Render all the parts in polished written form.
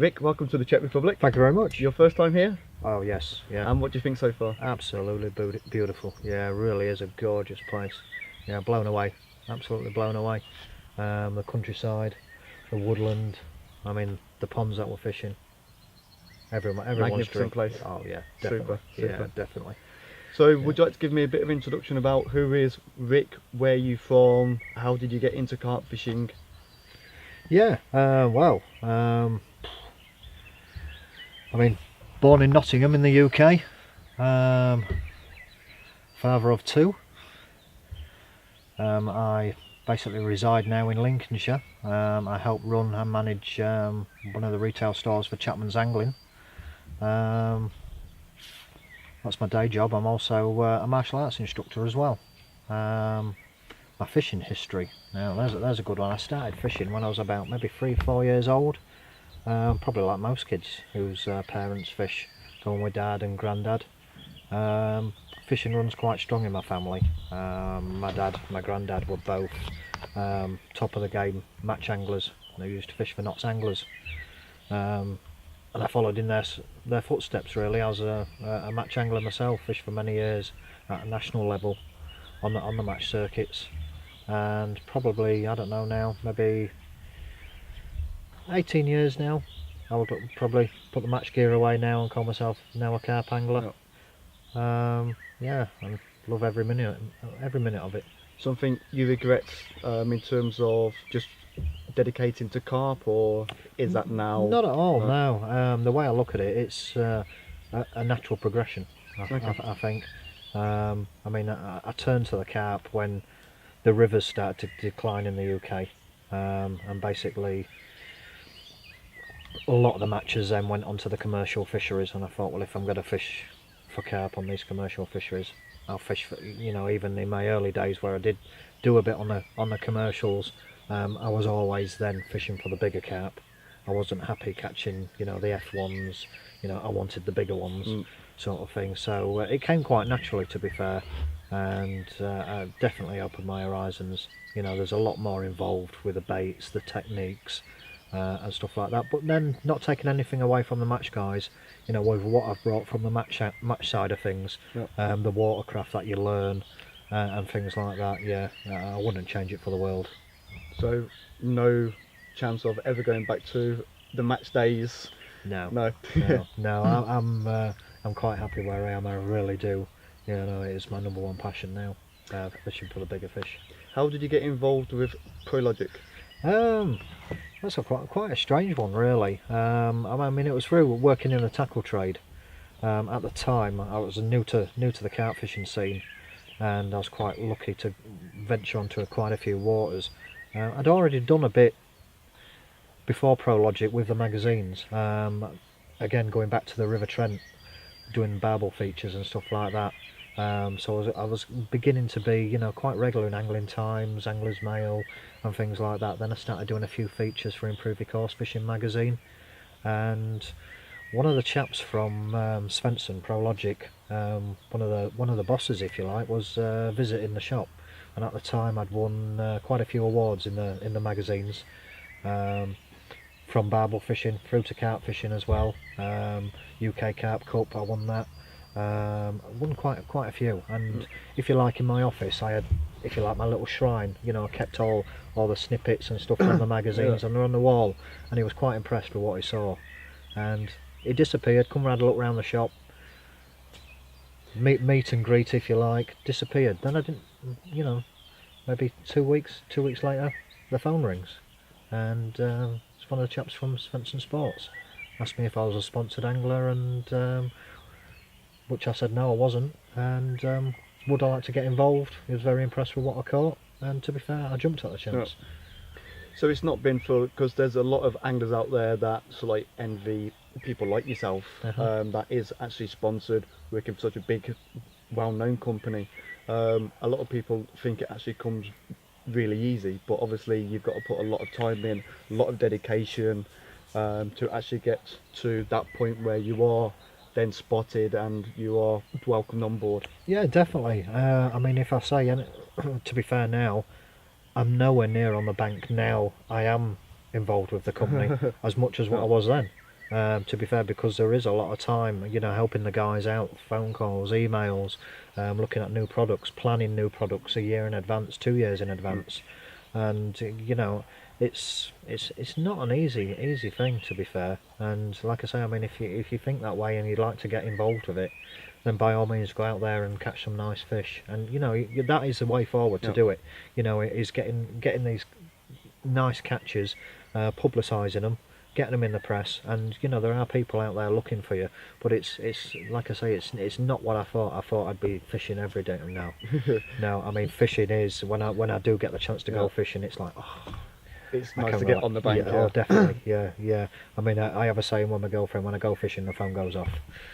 Rik, welcome to the Czech Republic. Thank you very much. Your first time here? Oh yes, yeah. And what do you think so far? Absolutely beautiful. Yeah, it really is a gorgeous place. Yeah, blown away. Absolutely blown away. The countryside, the woodland. I mean, the ponds that we're fishing. Everyone's Magnificent place. Oh yeah, definitely. Super. Yeah, definitely. So, would you like to give me a bit of introduction about who is Rik, where are you from, how did you get into carp fishing? Yeah, well, I mean, born in Nottingham in the UK, father of two. I basically reside now in Lincolnshire. I help run and manage one of the retail stores for Chapman's Angling. That's my day job. I'm also a martial arts instructor as well. My fishing history, now there's a good one. I started fishing when I was about maybe 3-4 years old. Probably like most kids whose parents fish, going with dad and granddad. Fishing runs quite strong in my family. My dad and my granddad were both top of the game match anglers. They used to fish for Knott's Anglers, and I followed in their footsteps really. I was a match angler myself, fished for many years at a national level on the match circuits, and probably, I don't know now, maybe 18 years now. I would probably put the match gear away now and call myself now a carp angler. Yeah, and love every minute of it. Something you regret in terms of just dedicating to carp, or is that now? Not at all, no. The way I look at it, it's a natural progression, I think. I mean, I turned to the carp when the rivers started to decline in the UK, and basically a lot of the matches then went onto the commercial fisheries, and I thought, well, if I'm going to fish for carp on these commercial fisheries, I'll fish for, you know, even in my early days where I did do a bit on the commercials, I was always then fishing for the bigger carp. I wasn't happy catching, you know, the F1s, you know, I wanted the bigger ones, sort of thing. So it came quite naturally, to be fair, and I definitely opened my horizons. You know, there's a lot more involved with the baits, the techniques, and stuff like that, but then not taking anything away from the match guys, you know, with what I've brought from the match side of things. The watercraft that you learn, and things like that. Yeah, I wouldn't change it for the world. So, no chance of ever going back to the match days? No. I'm quite happy where I am. I really do. You know, it is my number one passion now, fishing for the bigger fish. How did you get involved with Prologic? That's quite a strange one, really. I mean, it was through working in the tackle trade. At the time, I was new to the carp fishing scene, and I was quite lucky to venture onto quite a few waters. I'd already done a bit before Prologic with the magazines. Again, going back to the River Trent, doing barbel features and stuff like that. So I was beginning to be, you know, quite regular in Angling Times, Angler's Mail and things like that. Then I started doing a few features for Improve Your Course Fishing magazine, and one of the chaps from Svensson, Prologic, one of the bosses, if you like, was visiting the shop, and at the time I'd won quite a few awards in the magazines, from barbel fishing through to carp fishing as well. UK Carp Cup, I won that. Won quite a few, and if you like, in my office I had, if you like, my little shrine. You know, I kept all the snippets and stuff from the magazines, and they're on the wall, and he was quite impressed with what he saw, and he disappeared, come round, look round the shop, meet and greet, if you like, disappeared. Then I didn't, you know, maybe 2 weeks later the phone rings, and it's one of the chaps from Svensson Sports asked me if I was a sponsored angler, and which I said no, I wasn't, and would I like to get involved. He was very impressed with what I caught, and to be fair, I jumped at the chance. So it's not been for, because there's a lot of anglers out there that sort of like envy people like yourself, that is actually sponsored, working for such a big, well-known company. A lot of people think it actually comes really easy, but obviously you've got to put a lot of time in, a lot of dedication, to actually get to that point where you are then spotted and you are welcomed on board. Yeah, definitely. I mean, if I say, and to be fair now, I'm nowhere near on the bank now. I am involved with the company as much as what I was then. to be fair, because there is a lot of time, helping the guys out, phone calls, emails, looking at new products, planning new products a year in advance, 2 years in advance, and it's not an easy thing, to be fair. And like I say, I mean, if you think that way and you'd like to get involved with it, then by all means go out there and catch some nice fish. And that is the way forward to do it. It is getting these nice catches, publicising them, getting them in the press, and there are people out there looking for you. But it's like I say, it's not what I thought. I thought I'd be fishing every day now. No, I mean, fishing is when I do get the chance to go fishing, it's like, oh, it's nice to get on the bank. Oh, definitely, yeah. I mean, I have a saying with my girlfriend: when I go fishing, the phone goes off,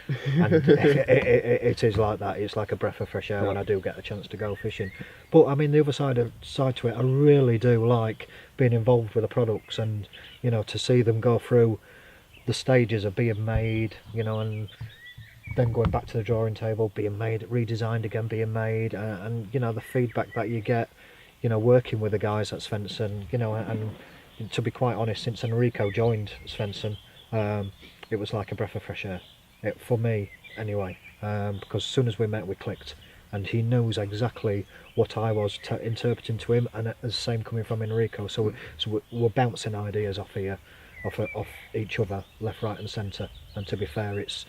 and it is like that. It's like a breath of fresh air when I do get a chance to go fishing. But I mean, the other side to it, I really do like being involved with the products, and to see them go through the stages of being made, and then going back to the drawing table, being made, redesigned again, being made, and the feedback that you get. Working with the guys at Svensson, and to be quite honest, since Enrico joined Svensson, it was like a breath of fresh air, for me anyway, because as soon as we met we clicked, and he knows exactly what I was interpreting to him, and the same coming from Enrico, so we're bouncing ideas off off each other, left, right and centre, and to be fair, it's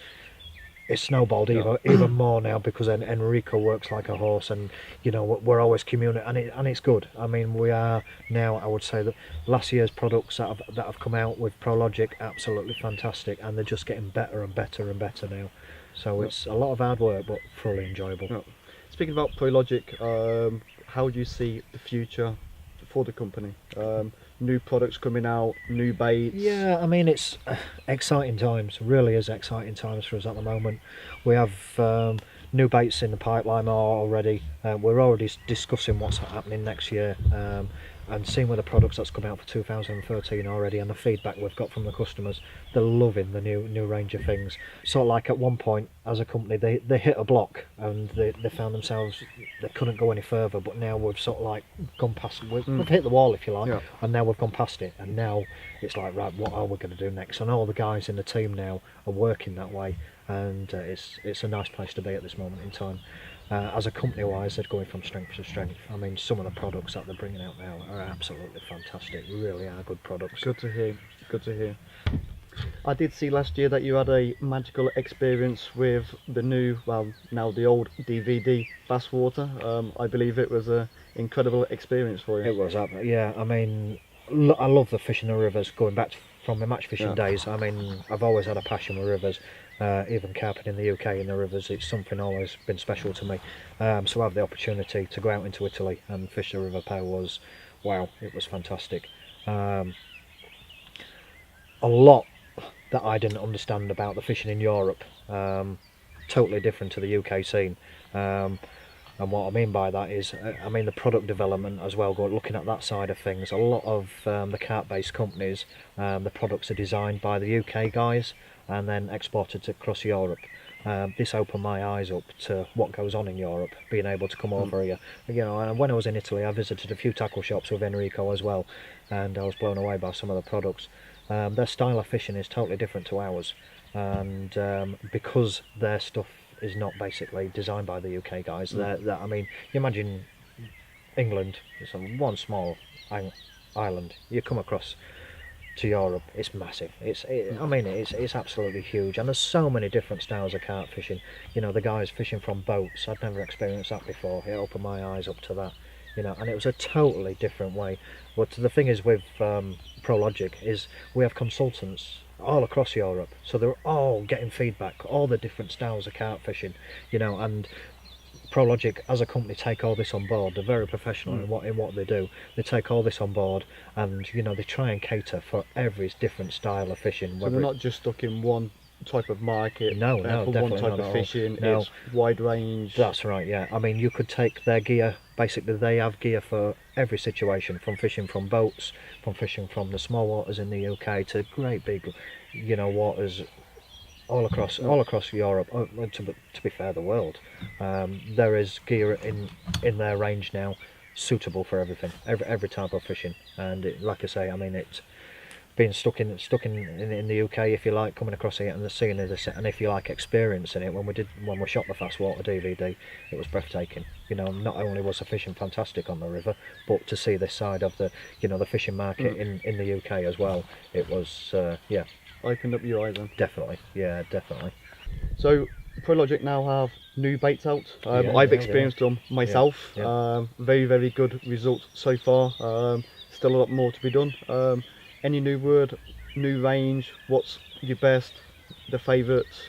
snowballed even more now, because Enrico works like a horse, and we're always communicating, and it's good. I mean, we are now, I would say that last year's products that have come out with Prologic, absolutely fantastic, and they're just getting better and better and better now. So it's a lot of hard work, but fully enjoyable. Speaking about Prologic, how do you see the future for the company? New products coming out, new baits. Yeah, I mean, it's exciting times. Really is exciting times for us at the moment. We have new baits in the pipeline already. We're already discussing what's happening next year, and seeing with the products that's come out for 2013 already, and the feedback we've got from the customers. They're loving the new range of things. So like at one point as a company, they hit a block, and they found themselves, they couldn't go any further, but now we've sort of like gone past, we've hit the wall, if you like, and now we've gone past it, and now it's like, right, what are we going to do next? And all the guys in the team now are working that way, and it's a nice place to be at this moment in time. As a company wise, they're going from strength to strength. I mean, some of the products that they're bringing out now are absolutely fantastic, really are good products. Good to hear. I did see last year that you had a magical experience with the new, well, now the old DVD Basswater. I believe it was an incredible experience for you. It was, yeah. I mean, I love the fishing the rivers, going back from my match fishing days. I mean, I've always had a passion with rivers. Even carping in the UK in the rivers, it's something always been special to me. So I have the opportunity to go out into Italy and fish the River Pau was, wow, it was fantastic. A lot that I didn't understand about the fishing in Europe, totally different to the UK scene. And what I mean by that is, I mean the product development as well, looking at that side of things. A lot of the carp-based companies, the products are designed by the UK guys and then exported across Europe. This opened my eyes up to what goes on in Europe, being able to come over here. And when I was in Italy, I visited a few tackle shops with Enrico as well, and I was blown away by some of the products. Their style of fishing is totally different to ours, and because their stuff is not basically designed by the UK guys. I mean, you imagine England, it's one small island. You come across to Europe, it's massive. I mean, it's absolutely huge, and there's so many different styles of carp fishing. The guys fishing from boats, I'd never experienced that before. It opened my eyes up to that. And it was a totally different way. But the thing is with Prologic is we have consultants all across Europe, so they're all getting feedback, all the different styles of carp fishing, and Prologic as a company take all this on board. They're very professional in what they do. They take all this on board, and they try and cater for every different style of fishing. So they're not just stuck in one type of market, no, for one type of fishing. No. It's wide range. That's right, yeah. I mean, you could take their gear, basically they have gear for every situation, from fishing from boats, from fishing from the small waters in the UK to great big waters all across Europe, to be fair, the world. There is gear in their range now suitable for everything, every type of fishing, and like I say, I mean, being stuck in the UK, if you like, coming across here and the seeing this, and if you like, experiencing it. When we shot the Fast Water DVD, it was breathtaking. You know, not only was the fishing fantastic on the river, but to see this side of the, you know, the fishing market in the UK as well, it was yeah, Opened up your eyes then. definitely, yeah, definitely. So Prologic now have new baits out. Yeah, I've yeah, experienced them myself. yeah. Very, very good results so far. Still a lot more to be done. Any new word, new range? What's your best? The favourites?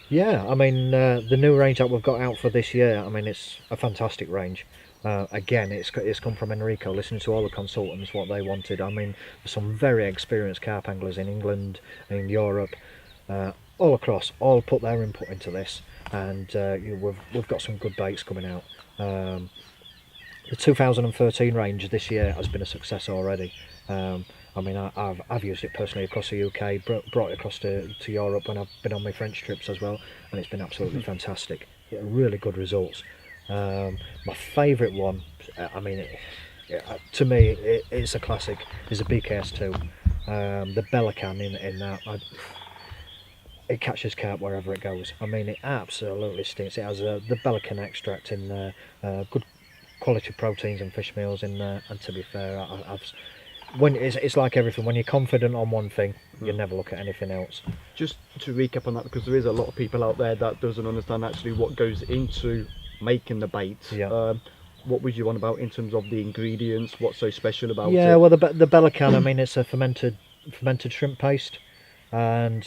Yeah, I mean, the new range that we've got out for this year, I mean, it's a fantastic range. Again, it's come from Enrico, listening to all the consultants, what they wanted. I mean, there's some very experienced carp anglers in England, in Europe, all across, all put their input into this, and we've got some good baits coming out. The 2013 range this year has been a success already. I mean, I've used it personally across the UK, brought it across to Europe when I've been on my French trips as well, and it's been absolutely fantastic. Yeah, really good results. My favourite one, I mean, to me, it's a classic, is a BKS2. The Belican in that, it catches carp wherever it goes. I mean, it absolutely stinks. It has the Belican extract in there, good quality proteins and fish meals in there, and to be fair, when it's like everything, when you're confident on one thing, you never look at anything else. Just to recap on that, because there is a lot of people out there that doesn't understand actually what goes into making the baits. Yeah. What was you on about in terms of the ingredients? What's so special about it? Yeah, well, the Belican, I mean, it's a fermented shrimp paste, and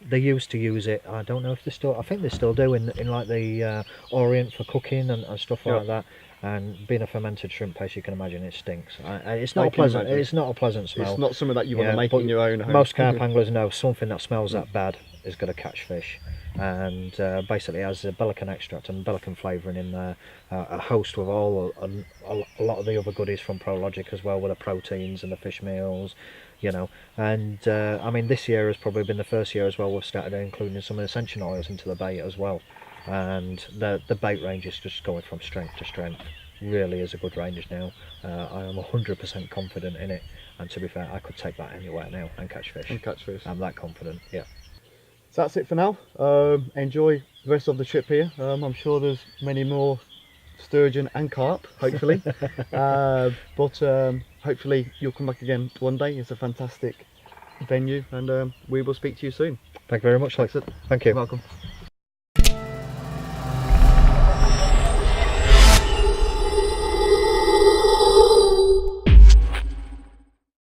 they used to use it. I don't know if they still. I think they still do in like the Orient for cooking and stuff like that. And being a fermented shrimp paste, you can imagine it stinks. It's not pleasant. It's not a pleasant smell. It's not something that you want to make in your own home. Most carp anglers know something that smells that bad is going to catch fish. And basically, it has a Belican extract and Belican flavouring in there, a host with a lot of the other goodies from Prologic as well, with the proteins and the fish meals, you know. And I mean, this year has probably been the first year as well we've started including some essential oils into the bait as well. And the bait range is just going from strength to strength. Really is a good range now. I am 100% confident in it, and to be fair, I could take that anywhere now and catch fish. I'm that confident. Yeah. So that's it for now. Enjoy the rest of the trip here. I'm sure there's many more sturgeon and carp, hopefully. But hopefully you'll come back again one day. It's a fantastic venue, and we will speak to you soon. Thank you very much, Lex. Thank you. You're welcome.